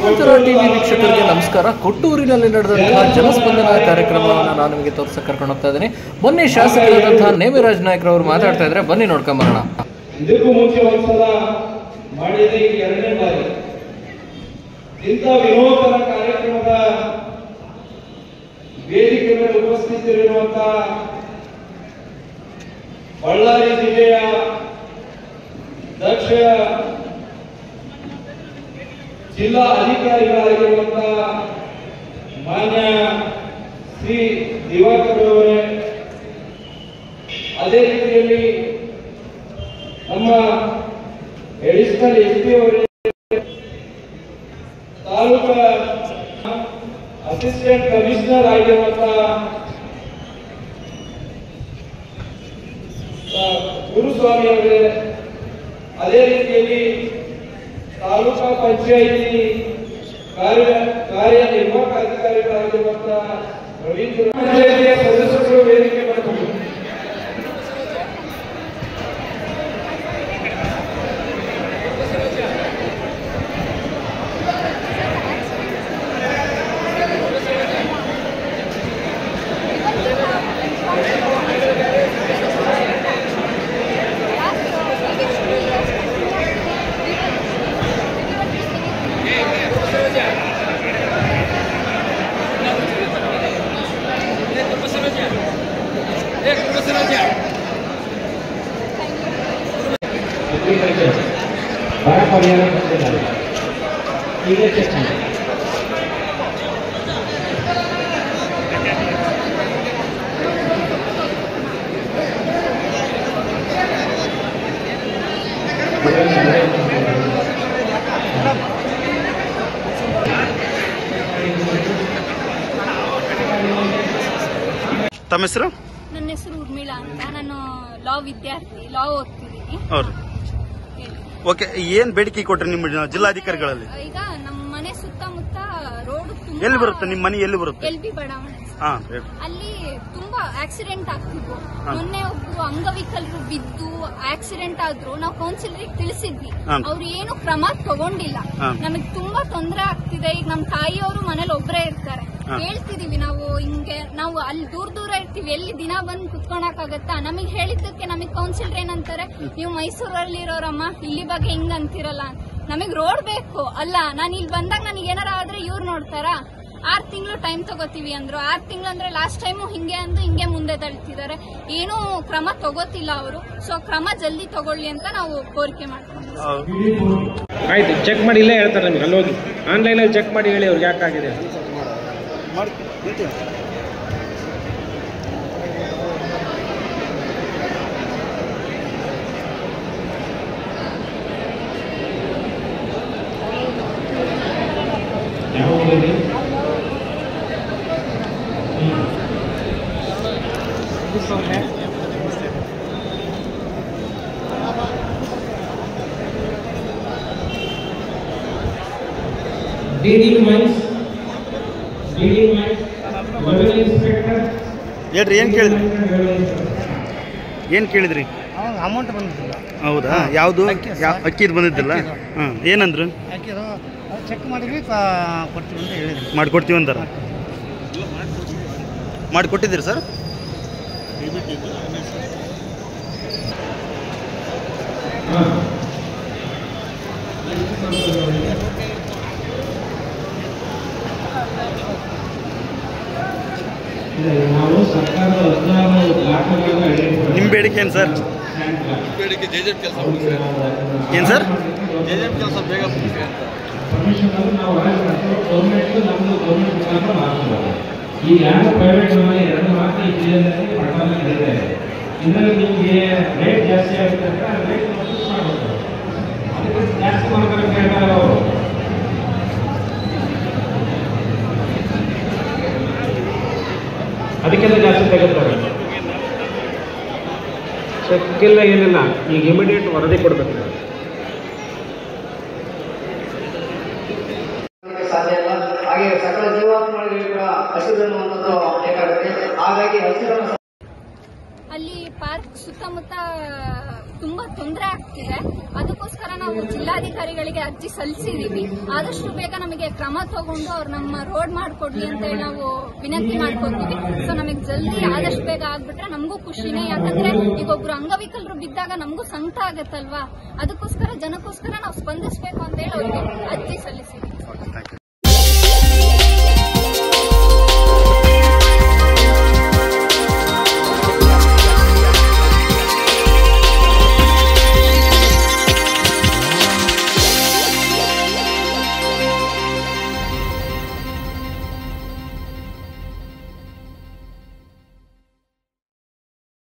ಶ್ರೀಮಂತರ ಟಿವಿ ವೀಕ್ಷಕರಿಗೆ ನಮಸ್ಕಾರ. ಕೊಟ್ಟೂರಿನಲ್ಲಿ ನಡೆದಂತಹ ಜನಸ್ಪಂದನ ಕಾರ್ಯಕ್ರಮವನ್ನು ನಾನು ನಿಮಗೆ ತೋರಿಸಕ್ಕೆ ಕರ್ಕೊಂಡು ಹೋಗ್ತಾ ಇದ್ದೀನಿ. ಬನ್ನಿ, ಶಾಸಕರಾದಂತಹ ನೇಮಿರಾಜ್ ನಾಯ್ಕರವರು ಮಾತಾಡ್ತಾ ಇದ್ದಾರೆ. ಬನ್ನಿ ನೋಡ್ಕೊಂಬರೋಣ. ಇದಕ್ಕೂ ಮುಂಚೆ ಒಂದ್ಸಲ ಮಾಡಿದ ಎರಡನೇ ಬಾರಿ ಇಂಥ ವಿನೂತನ ಕಾರ್ಯಕ್ರಮದ ವೇದಿಕೆ ಮೇಲೆ ಉಪಸ್ಥಿತರಿರುವಂತಹ ಬಳ್ಳಾರಿ ಜಿಲ್ಲೆಯ ದಕ್ಷ ಜಿಲ್ಲಾ ಅಧಿಕಾರಿಗಳಾಗಿರುವಂತಹ ಮಾನ್ಯ ಶ್ರೀ ದಿವಾಕರ್ ಅವರೇ, ಅದೇ ರೀತಿಯಲ್ಲಿ ನಮ್ಮ ಅಡಿಷನಲ್ SP ಅವರೇ, ತಾಲೂಕಾ ಅಸಿಸ್ಟೆಂಟ್ ಕಮಿಷನರ್ ಆಗಿರುವಂತಹ ಗುರುಸ್ವಾಮಿ ಅವರೇ, ಅದೇ ರೀತಿಯಲ್ಲಿ ತಾಲೂಕಾ ಪಂಚಾಯಿತಿ ಕಾರ್ಯನಿರ್ವಾಹಕ ಅಧಿಕಾರಿಗಳಾಗಿರುವಂತಹ ರವೀಂದ್ರ ಪಂಚಾಯಿತಿಯ ಸದಸ್ಯರು ವೇದಿಕೆ ಮಾಡಬಹುದು. ತಮ್ಮ ಹೆಸರು? ನನ್ನ ಹೆಸರು ಉರ್ಮಿಳಾ ಅಂತ. ನಾನು ಲಾ ವಿದ್ಯಾರ್ಥಿ, ಲಾ ಓದ್ತಿದ್ದೀನಿ. ಓಕೆ, ಏನ್ ಬೇಡಿಕೆ ಕೊಟ್ರಿ ನಿಮ್ಮ ಜಿಲ್ಲಾಧಿಕಾರಿಗಳಲ್ಲಿ? ಈಗ ನಮ್ಮ ಮನೆ ಸುತ್ತಮುತ್ತ ರೋಡ್ ಎಲ್ಲಿ ಬರುತ್ತೆ? ನಿಮ್ಮ ಮನೆ ಎಲ್ಲಿ ಬರುತ್ತೆ? LB ಬಡಾವಣೆ. ಅಲ್ಲಿ ತುಂಬಾ ಆಕ್ಸಿಡೆಂಟ್ ಆಗ್ತಿದ್ವು. ಮೊನ್ನೆ ಒಬ್ರು ಅಂಗವಿಕಲರು ಬಿದ್ದು ಆಕ್ಸಿಡೆಂಟ್ ಆದ್ರು ನಾವು ಕೌನ್ಸಿಲರಿಗೆ ತಿಳಿಸಿದ್ವಿ. ಅವ್ರು ಏನು ಕ್ರಮ ತಗೊಂಡಿಲ್ಲ. ನಮಗ್ ತುಂಬಾ ತೊಂದರೆ ಆಗ್ತಿದೆ. ಈಗ ನಮ್ ತಾಯಿಯವರು ಮನೇಲಿ ಒಬ್ಬರೇ ಇರ್ತಾರೆ. ಹೇಳ್ತಿದೀವಿ ನಾವು ಹಿಂಗೆ, ನಾವು ಅಲ್ಲಿ ದೂರ ಇರ್ತೀವಿ, ಎಲ್ಲಿ ದಿನ ಬಂದು ಕುತ್ಕೊಳಕಾಗತ್ತಾ? ನಮಗ್ ಹೇಳಿದ್ದಕ್ಕೆ ನಮಗ್ ಕೌನ್ಸಿಲರ್ ಏನಂತಾರೆ, ನೀವು ಮೈಸೂರಲ್ಲಿರೋರಮ್ಮ, ಇಲ್ಲಿ ಬಗ್ಗೆ ಹಿಂಗ್ ಅಂತಿರಲ್ಲ. ನಮಗ್ ರೋಡ್ ಬೇಕು ಅಲ್ಲ. ನಾನು ಇಲ್ಲಿ ಬಂದಾಗ ನನಗೆ ಏನಾರ ಆದ್ರೆ ಇವ್ರು ನೋಡ್ತಾರಾ? 6 ತಿಂಗಳು ಟೈಮ್ ತಗೋತೀವಿ ಅಂದ್ರು. 6 ತಿಂಗಳು ಅಂದ್ರೆ ಲಾಸ್ಟ್ ಟೈಮು ಹಿಂಗೆ ಅಂದು ಹಿಂಗೆ ಮುಂದೆ ತಳ್ತಿದ್ದಾರೆ. ಏನೂ ಕ್ರಮ ತಗೋತಿಲ್ಲ ಅವರು. ಸೊ ಕ್ರಮ ಜಲ್ದಿ ತಗೊಳ್ಳಿ ಅಂತ ನಾವು ಕೋರಿಕೆ ಮಾಡ್ತೀವಿ. ಆಯ್ತು, ಚೆಕ್ ಮಾಡಿ ಇಲ್ಲೇ ಹೇಳ್ತಾರೆ ನಿಮ್ಗೆ. ಅಲ್ಲಿ ಹೋಗಿ ಆನ್ಲೈನಲ್ಲಿ ಚೆಕ್ ಮಾಡಿ ಹೇಳಿ ಅವ್ರಿಗೆ ಯಾಕಾಗಿದೆ. ಹೇಳ್ರಿ, ಏನ್ ಕೇಳಿದ್ರಿ? ಏನ್ ಕೇಳಿದ್ರಿ? ಅಮೌಂಟ್ ಬಂದಿದ್ದಿಲ್ಲ. ಹೌದಾ? ಯಾವುದು? ಅಕ್ಕಿದು ಬಂದಿದ್ದಿಲ್ಲ? ಏನಂದ್ರು? ಚೆಕ್ ಮಾಡಿದ್ವಿ, ಕೊಡ್ತೀವಿ ಅಂತ ಹೇಳಿದ್ವಿ. ಮಾಡಿಕೊಡ್ತೀವಿ ಅಂತಾರ. ಮಾಡಿಕೊಟ್ಟಿದ್ದೀರಿ ಸರ್? ನಿಮ್ಮ ಬೇಡಿಕೆ ಏನು ಸರ್? ಬೇಡಿಕೆ JJP ಕೆಲಸ ಏನು ಸರ್? JJP ಕೆಲಸ ಬೇಗ ಈಗ ಯಾರು ಪ್ರೈವೇಟ್ ಎರಡು ಮಾತ್ರ ಈ ಜಿಲ್ಲೆಯಲ್ಲಿ ಪಟ್ಟಣದಲ್ಲಿ ಇದರಲ್ಲಿ ನಿಮಗೆ ರೇಟ್ ಜಾಸ್ತಿ ಆಗುತ್ತೆ ಅಂದ್ರೆ ರೇಟ್ ಮಾಡ್ತಾರೆ. ಅದಕ್ಕೆ ಜಾಸ್ತಿ ಮಾಡ್ತಾರೆ ಕೇಳ್ತಾರೆ ಅವರು. ಅದಕ್ಕೆಲ್ಲ ಜಾಸ್ತಿ ತೆಗೆದುತ್ತಾರೆ. ಚೆಕ್ಕಿಲ್ಲ, ಏನಿಲ್ಲ. ಈಗ ಇಮಿಡಿಯೇಟ್ ವರದಿ ಕೊಡಬೇಕು. ಸಾಧ್ಯ ಇಲ್ಲ. ಹಾಗೆ ಸಕಲ ಜೀವಾತ್ಮಗಳಿಗೆ ಕೂಡ ಹಸಿರನ್ನು ಅನ್ನೋದು ಬೇಕಾಗುತ್ತೆ. ಹಾಗಾಗಿ ಹಸಿರನ್ನು ಅಲ್ಲಿ ಪಾರ್ಕ್ ಸುತ್ತಮುತ್ತ ತುಂಬಾ ತೊಂದರೆ ಆಗ್ತಿದೆ. ಅದಕ್ಕೋಸ್ಕರ ನಾವು ಜಿಲ್ಲಾಧಿಕಾರಿಗಳಿಗೆ ಅರ್ಜಿ ಸಲ್ಲಿಸಿದೀವಿ. ಆದಷ್ಟು ಬೇಗ ನಮಗೆ ಕ್ರಮ ತಗೊಂಡು ಅವ್ರು ನಮ್ಮ ರೋಡ್ ಮಾಡ್ಕೊಡ್ಲಿ ಅಂತ ಹೇಳಿ ನಾವು ವಿನಂತಿ ಮಾಡ್ಕೊತೀವಿ. ಸೊ ನಮಗೆ ಜಲ್ದಿ ಆದಷ್ಟು ಬೇಗ ಆಗ್ಬಿಟ್ರೆ ನಮಗೂ ಖುಷಿನೇ. ಯಾಕಂದ್ರೆ ಈಗ ಒಬ್ರು ಅಂಗವಿಕಲರು ಬಿದ್ದಾಗ ನಮಗೂ ಸಂಕಟ ಆಗತ್ತಲ್ವಾ, ಅದಕ್ಕೋಸ್ಕರ ಜನಕ್ಕೋಸ್ಕರ ನಾವು ಸ್ಪಂದಿಸಬೇಕು ಅಂತ ಹೇಳಿ ಅವ್ರಿಗೆ ಅರ್ಜಿ ಸಲ್ಲಿಸಿದ್ವಿ.